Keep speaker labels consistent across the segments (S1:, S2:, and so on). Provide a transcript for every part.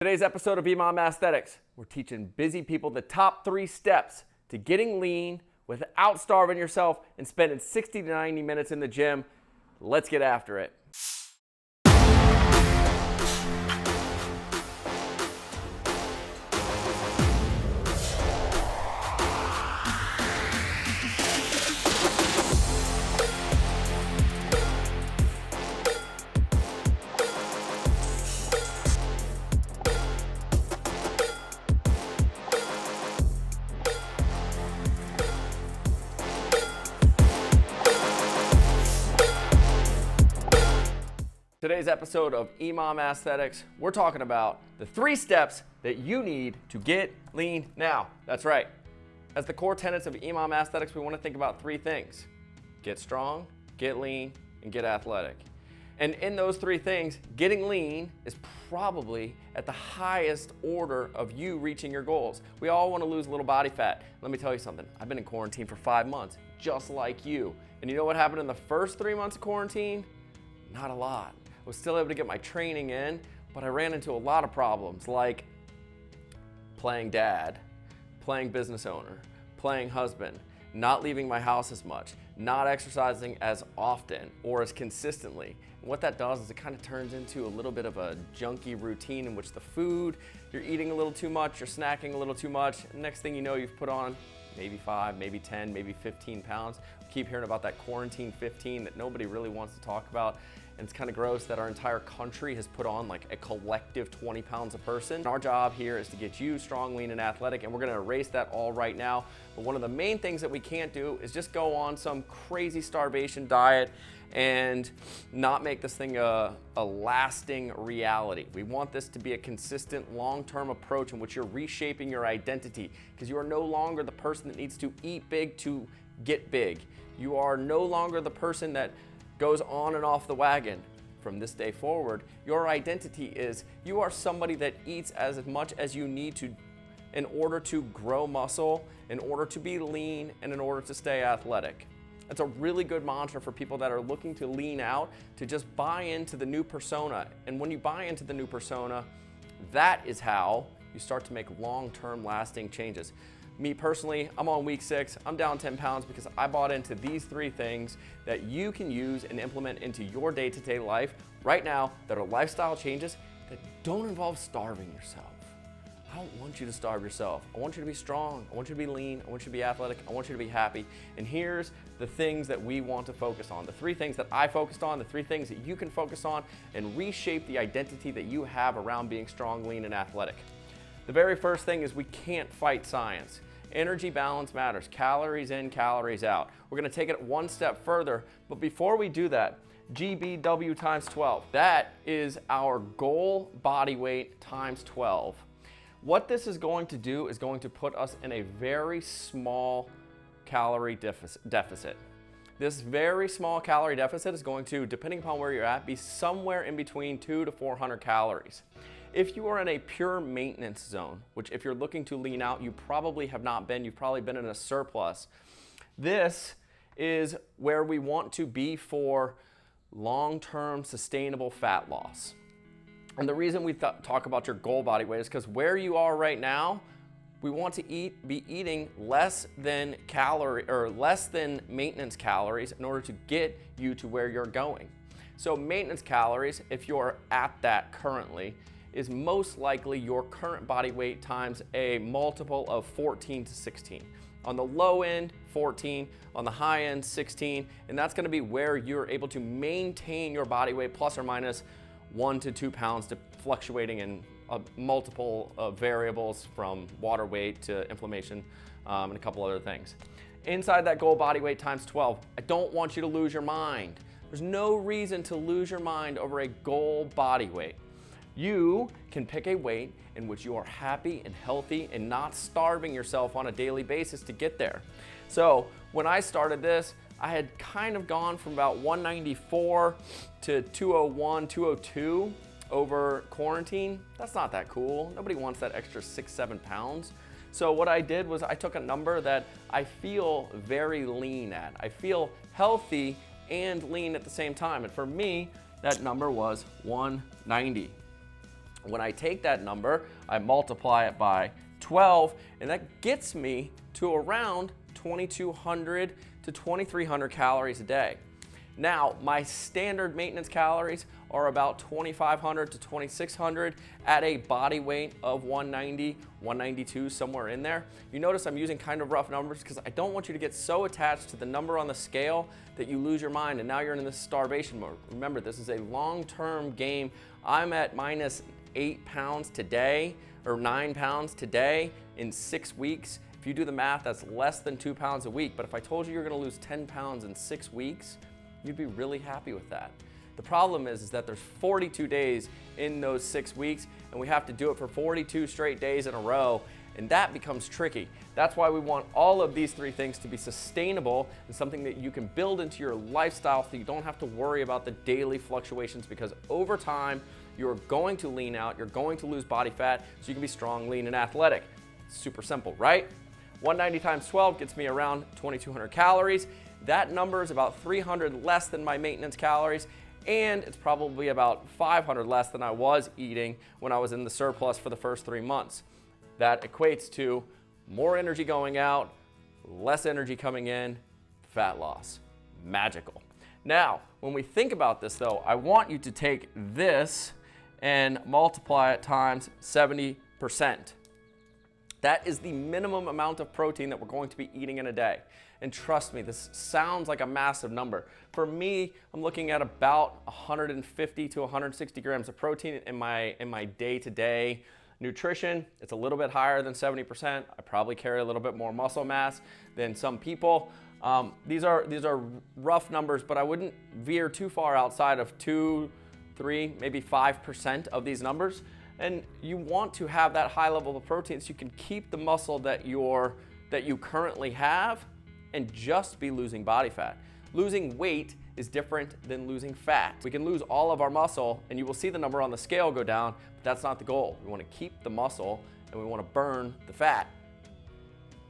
S1: Today's episode of EMOM Aesthetics, we're teaching busy people the top 3 steps to getting lean without starving yourself and spending 60 to 90 minutes in the gym. Let's get after it. Today's episode of EMOM Aesthetics, we're talking about the 3 steps that you need to get lean now. That's right. As the core tenets of EMOM Aesthetics, we want to think about 3 things. Get strong, get lean, and get athletic. And in those 3 things, getting lean is probably at the highest order of you reaching your goals. We all want to lose a little body fat. Let me tell you something. I've been in quarantine for 5 months, just like you. And you know what happened in the first 3 months of quarantine? Not a lot. I was still able to get my training in, but I ran into a lot of problems like playing dad, playing business owner, playing husband, not leaving my house as much, not exercising as often or as consistently. And what that does is it kind of turns into a little bit of a junky routine in which the food, you're eating a little too much, you're snacking a little too much, and next thing you know, you've put on maybe 5, maybe 10, maybe 15 pounds. We keep hearing about that quarantine 15 that nobody really wants to talk about. And it's kind of gross that our entire country has put on like a collective 20 pounds a person. Our job here is to get you strong, lean, and athletic, and we're gonna erase that all right now. But one of the main things that we can't do is just go on some crazy starvation diet and not make this thing a lasting reality. We want this to be a consistent, long-term approach in which you're reshaping your identity, because you are no longer the person that needs to eat big to get big. You are no longer the person that goes on and off the wagon. From this day forward, your identity is you are somebody that eats as much as you need to in order to grow muscle, in order to be lean, and in order to stay athletic. It's a really good mantra for people that are looking to lean out, to just buy into the new persona. And when you buy into the new persona, that is how you start to make long-term lasting changes. Me personally, I'm on week 6. I'm down 10 pounds because I bought into these 3 things that you can use and implement into your day-to-day life right now that are lifestyle changes that don't involve starving yourself. I don't want you to starve yourself. I want you to be strong. I want you to be lean. I want you to be athletic. I want you to be happy. And here's the things that we want to focus on. The 3 things that I focused on, the 3 things that you can focus on and reshape the identity that you have around being strong, lean, and athletic. The very first thing is we can't fight science. Energy balance matters. Calories in, calories out. We're gonna take it one step further, but before we do that, GBW times 12. That is our goal body weight times 12. What this is going to do is going to put us in a very small calorie deficit. This very small calorie deficit is going to, depending upon where you're at, be somewhere in between 200 to 400 calories. If you are in a pure maintenance zone, which if you're looking to lean out, you probably have not been, you've probably been in a surplus. This is where we want to be for long-term sustainable fat loss. And the reason we talk about your goal body weight is because where you are right now, we want to be eating less than maintenance calories in order to get you to where you're going. So maintenance calories, if you're at that currently, is most likely your current body weight times a multiple of 14 to 16. On the low end, 14, on the high end, 16, and that's gonna be where you're able to maintain your body weight plus or minus 1 to 2 pounds, fluctuating in multiple variables from water weight to inflammation and a couple other things. Inside that goal body weight times 12, I don't want you to lose your mind. There's no reason to lose your mind over a goal body weight. You can pick a weight in which you are happy and healthy and not starving yourself on a daily basis to get there. So when I started this, I had kind of gone from about 194 to 201, 202 over quarantine. That's not that cool. Nobody wants that extra 6-7 pounds. So what I did was I took a number that I feel very lean at. I feel healthy and lean at the same time. And for me, that number was 190. When I take that number, I multiply it by 12, and that gets me to around 2,200 to 2,300 calories a day. Now, my standard maintenance calories are about 2,500 to 2,600 at a body weight of 190, 192, somewhere in there. You notice I'm using kind of rough numbers because I don't want you to get so attached to the number on the scale that you lose your mind and now you're in this starvation mode. Remember, this is a long-term game. I'm at minus 8 pounds today, or 9 pounds today in 6 weeks. If you do the math, that's less than 2 pounds a week. But if I told you you're gonna lose 10 pounds in 6 weeks, you'd be really happy with that. The problem is that there's 42 days in those 6 weeks, and we have to do it for 42 straight days in a row, and that becomes tricky. That's why we want all of these 3 things to be sustainable and something that you can build into your lifestyle so you don't have to worry about the daily fluctuations, because over time, you're going to lean out, you're going to lose body fat, so you can be strong, lean, and athletic. Super simple, right? 190 times 12 gets me around 2,200 calories. That number is about 300 less than my maintenance calories, and it's probably about 500 less than I was eating when I was in the surplus for the first 3 months. That equates to more energy going out, less energy coming in, fat loss. Magical. Now, when we think about this though, I want you to take this and multiply it times 70%. That is the minimum amount of protein that we're going to be eating in a day. And trust me, this sounds like a massive number. For me, I'm looking at about 150 to 160 grams of protein in my day-to-day nutrition. It's a little bit higher than 70%. I probably carry a little bit more muscle mass than some people. These are rough numbers, but I wouldn't veer too far outside of 2, 3, maybe 5% of these numbers. And you want to have that high level of protein so you can keep the muscle that you currently have and just be losing body fat. Losing weight is different than losing fat. We can lose all of our muscle and you will see the number on the scale go down, but that's not the goal. We want to keep the muscle and we want to burn the fat.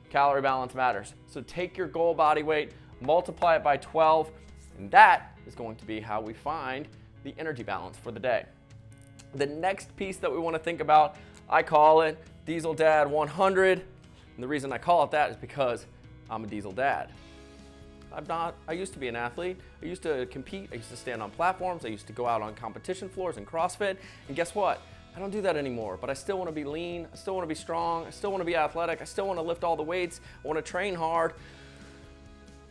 S1: Calorie balance matters. So take your goal body weight, multiply it by 12, and that is going to be how we find the energy balance for the day. The next piece that we want to think about, I call it Diesel Dad 100. And the reason I call it that is because I'm a diesel dad. I used to be an athlete. I used to compete. I used to stand on platforms. I used to go out on competition floors and CrossFit. And guess what? I don't do that anymore, but I still want to be lean. I still want to be strong. I still want to be athletic. I still want to lift all the weights. I want to train hard.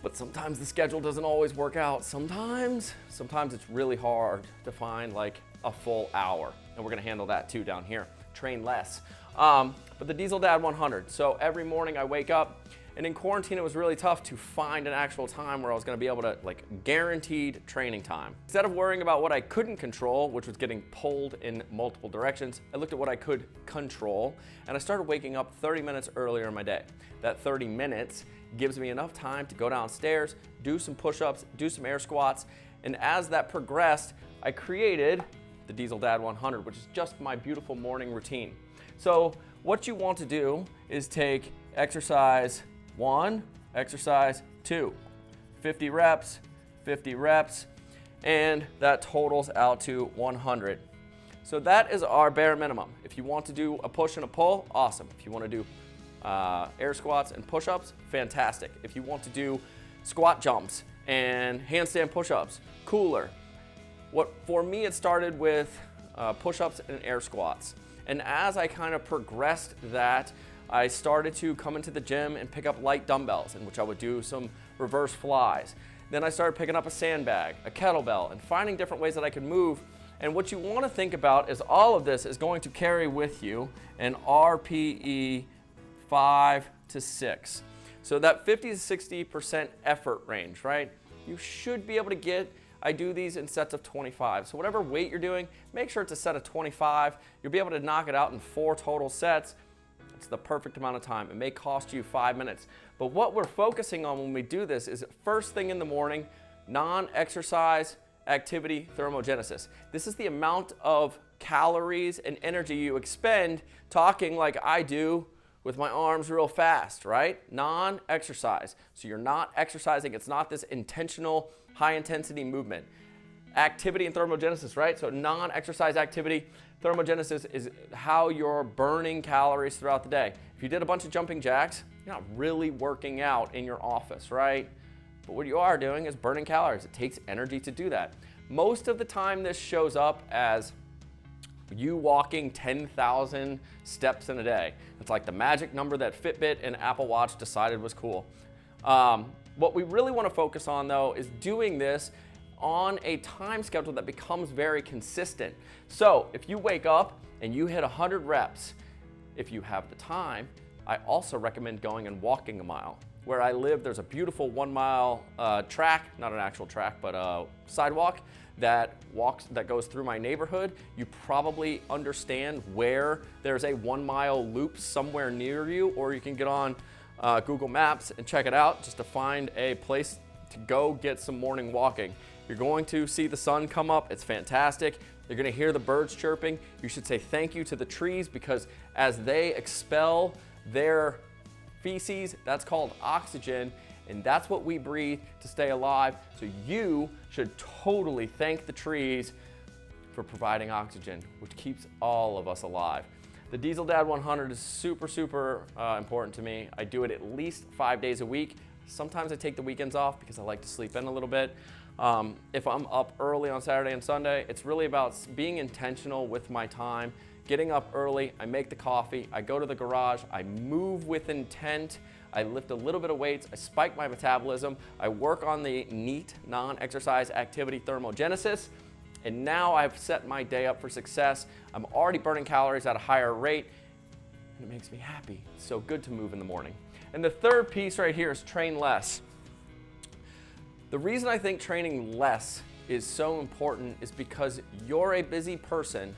S1: But sometimes the schedule doesn't always work out. Sometimes it's really hard to find like a full hour. And we're going to handle that too down here. Train less. But the Diesel Dad 100. So every morning I wake up, and in quarantine, it was really tough to find an actual time where I was gonna be able to, like, guaranteed training time. Instead of worrying about what I couldn't control, which was getting pulled in multiple directions, I looked at what I could control, and I started waking up 30 minutes earlier in my day. That 30 minutes gives me enough time to go downstairs, do some push-ups, do some air squats, and as that progressed, I created the Diesel Dad 100, which is just my beautiful morning routine. So what you want to do is take exercise 1, exercise 2, 50 reps, and that totals out to 100. So that is our bare minimum. If you want to do a push and a pull, awesome. If you want to do air squats and push-ups, fantastic. If you want to do squat jumps and handstand push-ups, cooler. For me, it started with push-ups and air squats. And as I kind of progressed that, I started to come into the gym and pick up light dumbbells, in which I would do some reverse flies. Then I started picking up a sandbag, a kettlebell, and finding different ways that I could move. And what you want to think about is all of this is going to carry with you an RPE 5 to 6. So that 50 to 60% effort range, right? You should be able to get, I do these in sets of 25. So whatever weight you're doing, make sure it's a set of 25. You'll be able to knock it out in 4 total sets. It's the perfect amount of time. It may cost you 5 minutes. But what we're focusing on when we do this is first thing in the morning, non-exercise activity thermogenesis. This is the amount of calories and energy you expend talking like I do with my arms real fast, right? Non-exercise. So you're not exercising. It's not this intentional high intensity movement. Activity and thermogenesis, right? So non-exercise activity, Thermogenesis is how you're burning calories throughout the day. If you did a bunch of jumping jacks, you're not really working out in your office, right? But what you are doing is burning calories. It takes energy to do that. Most of the time this shows up as you walking 10,000 steps in a day. It's like the magic number that Fitbit and Apple Watch decided was cool. What we really want to focus on though is doing this on a time schedule that becomes very consistent. So if you wake up and you hit 100 reps, if you have the time, I also recommend going and walking a mile. Where I live, there's a beautiful 1 mile track, not an actual track, but a sidewalk that goes through my neighborhood. You probably understand where there's a 1 mile loop somewhere near you, or you can get on Google Maps and check it out just to find a place to go get some morning walking. You're going to see the sun come up. It's fantastic. You're going to hear the birds chirping. You should say thank you to the trees because as they expel their feces, that's called oxygen, and that's what we breathe to stay alive. So you should totally thank the trees for providing oxygen, which keeps all of us alive. The Diesel Dad 100 is super important to me. I do it at least 5 days a week. Sometimes I take the weekends off because I like to sleep in a little bit. If I'm up early on Saturday and Sunday, it's really about being intentional with my time. Getting up early, I make the coffee, I go to the garage, I move with intent, I lift a little bit of weights, I spike my metabolism, I work on the NEAT, non-exercise activity thermogenesis, and now I've set my day up for success. I'm already burning calories at a higher rate, and it makes me happy. It's so good to move in the morning. And the third piece right here is train less. The reason I think training less is so important is because you're a busy person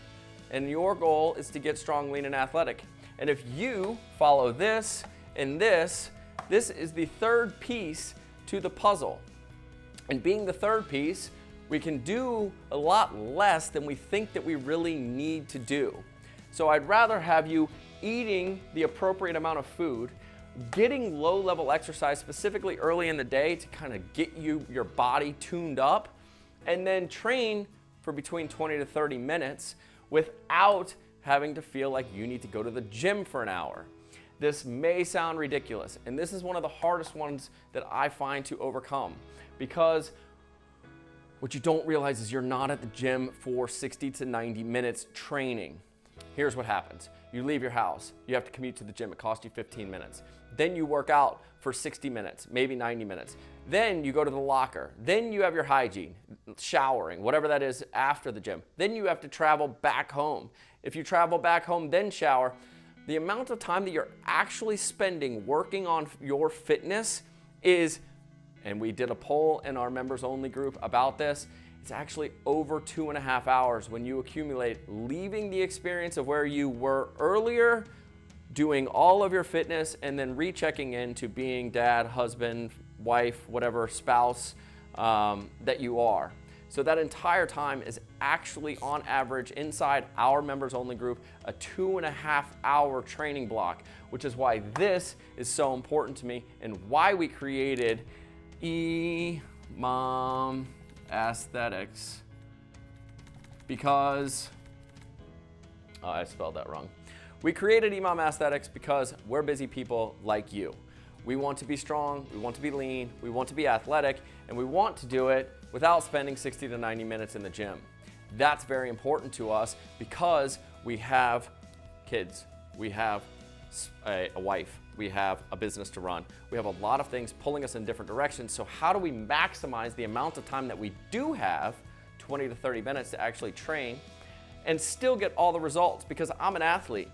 S1: and your goal is to get strong, lean, and athletic. And if you follow this and this is the third piece to the puzzle. And being the third piece, we can do a lot less than we think that we really need to do. So I'd rather have you eating the appropriate amount of food, getting low-level exercise specifically early in the day to kind of get your body tuned up, and then train for between 20 to 30 minutes without having to feel like you need to go to the gym for an hour. This may sound ridiculous, and this is one of the hardest ones that I find to overcome, because what you don't realize is you're not at the gym for 60 to 90 minutes training. Here's what happens. You leave your house, you have to commute to the gym, it costs you 15 minutes. Then you work out for 60 minutes, maybe 90 minutes. Then you go to the locker. Then you have your hygiene, showering, whatever that is after the gym. Then you have to travel back home. If you travel back home, then shower, the amount of time that you're actually spending working on your fitness is, and we did a poll in our members only group about this, it's actually over 2.5 hours when you accumulate leaving the experience of where you were earlier, doing all of your fitness, and then rechecking into being dad, husband, wife, whatever spouse that you are. So that entire time is actually on average inside our members only group, a 2.5 hour training block, which is why this is so important to me and why we created EMOM Aesthetics, because I spelled that wrong. We created EMOM Aesthetics because we're busy people like you. We want to be strong, we want to be lean, we want to be athletic, and we want to do it without spending 60 to 90 minutes in the gym. That's very important to us because we have kids, we have a wife, we have a business to run, we have a lot of things pulling us in different directions. So how do we maximize the amount of time that we do have, 20 to 30 minutes to actually train, and still get all the results? Because I'm an athlete.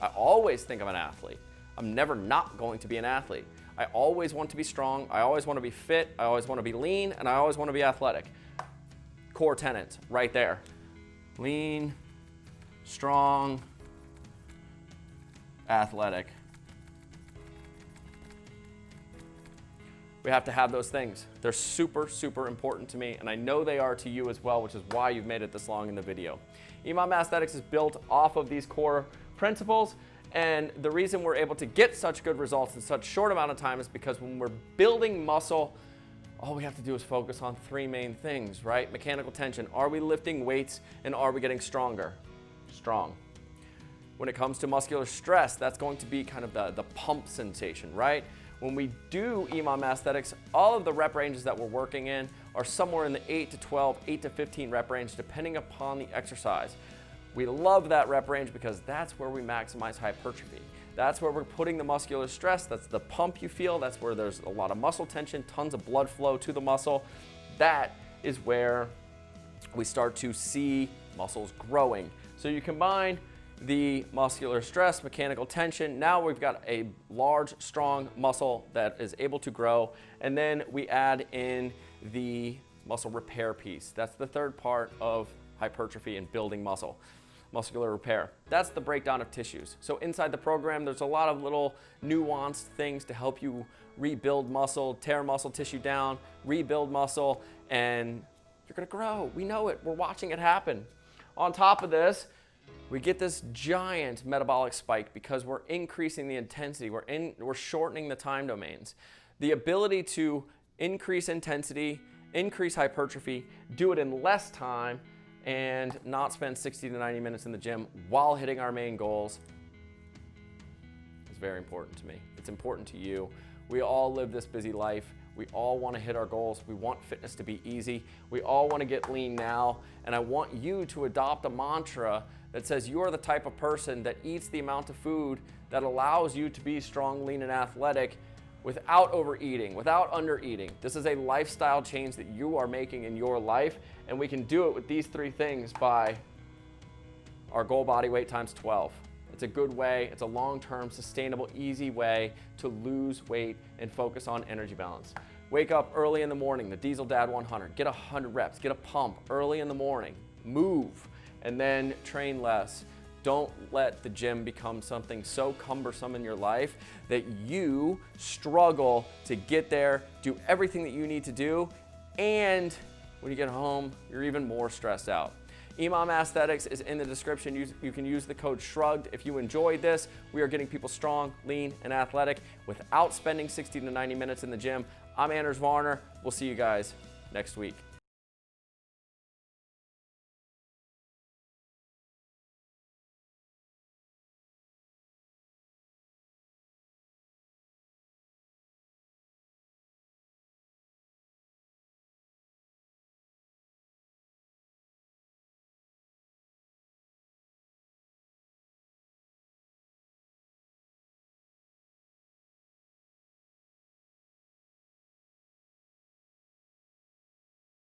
S1: I always think I'm an athlete. I'm never not going to be an athlete. I always want to be strong, I always want to be fit, I always want to be lean, and I always want to be athletic. Core tenets right there. Lean, strong, athletic. We have to have those things. They're super important to me, and I know they are to you as well, which is why you've made it this long in the video. EMOM Aesthetics is built off of these core principles, and the reason we're able to get such good results in such short amount of time is because when we're building muscle, all we have to do is focus on three main things, right? Mechanical tension. Are we lifting weights and are we getting stronger? strong. When it comes to muscular stress, that's going to be kind of the pump sensation, right? When we do EMOM aesthetics, all of the rep ranges that we're working in are somewhere in the 8 to 12, 8 to 15 rep range, depending upon the exercise. We love that rep range because that's where we maximize hypertrophy. That's where we're putting the muscular stress. That's the pump you feel. That's where there's a lot of muscle tension, tons of blood flow to the muscle. That is where we start to see muscles growing. So you combine the muscular stress, mechanical tension, now we've got a large, strong muscle that is able to grow, and then we add in the muscle repair piece. That's the third part of hypertrophy and building muscle. Muscular repair. That's the breakdown of tissues. So inside the program, there's a lot of little nuanced things to help you rebuild muscle, tear muscle tissue down, rebuild muscle, and you're gonna grow. We know it, we're watching it happen. On top of this, we get this giant metabolic spike because we're increasing the intensity, we're shortening the time domains. The ability to increase intensity, increase hypertrophy, do it in less time, and not spend 60 to 90 minutes in the gym while hitting our main goals is very important to me. It's important to you. We all live this busy life. We all want to hit our goals. We want fitness to be easy. We all want to get lean now. And I want you to adopt a mantra that says you are the type of person that eats the amount of food that allows you to be strong, lean, and athletic without overeating, without undereating. This is a lifestyle change that you are making in your life, and we can do it with these three things by our goal body weight times 12. It's a good way, it's a long-term, sustainable, easy way to lose weight and focus on energy balance. Wake up early in the morning, the Diesel Dad 100, get 100 reps, get a pump early in the morning, move, and then train less. Don't let the gym become something so cumbersome in your life that you struggle to get there, do everything that you need to do, and when you get home, you're even more stressed out. EMOM Aesthetics is in the description. You can use the code Shrugged. If you enjoyed this, we are getting people strong, lean, and athletic without spending 60 to 90 minutes in the gym. I'm Anders Varner. We'll see you guys next week.